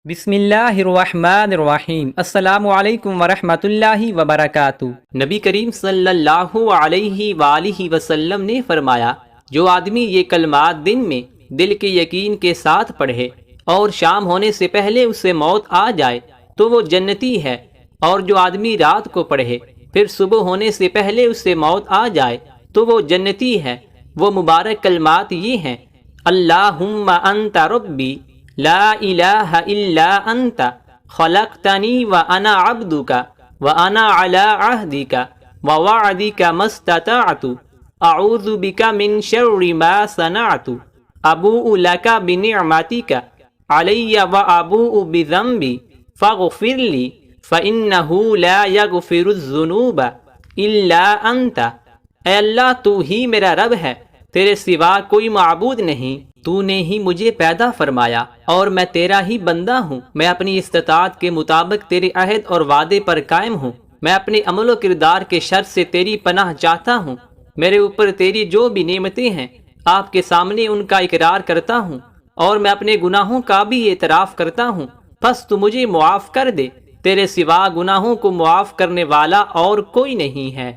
بسم اللہ الرحمن الرحیم۔ السلام علیکم ورحمۃ اللہ وبرکاتہ۔ نبی کریم صلی اللہ علیہ وآلہ وسلم نے فرمایا، جو آدمی یہ کلمات دن میں دل کے یقین کے ساتھ پڑھے اور شام ہونے سے پہلے اسے موت آ جائے تو وہ جنتی ہے، اور جو آدمی رات کو پڑھے پھر صبح ہونے سے پہلے اسے موت آ جائے تو وہ جنتی ہے۔ وہ مبارک کلمات یہ ہیں: اللہم انت ربی لا الہ الا انت خلقتنی وانا عبدک وانا علی عہدک ووعدک ما استطعت اعوذ بک من شر ما صنعت ابوء لک بنعمتک علی وابوء بذنبی فاغفر لی فانہ لا یغفر الذنوب الا انت۔ اے اللہ، تو ہی میرا رب ہے، تیرے سوا کوئی معبود نہیں، تو نے ہی مجھے پیدا فرمایا اور میں تیرا ہی بندہ ہوں۔ میں اپنی استطاعت کے مطابق تیرے عہد اور وعدے پر قائم ہوں۔ میں اپنے عمل و کردار کے شر سے تیری پناہ چاہتا ہوں۔ میرے اوپر تیری جو بھی نعمتیں ہیں آپ کے سامنے ان کا اقرار کرتا ہوں، اور میں اپنے گناہوں کا بھی اعتراف کرتا ہوں، پس تو مجھے معاف کر دے۔ تیرے سوا گناہوں کو معاف کرنے والا اور کوئی نہیں ہے۔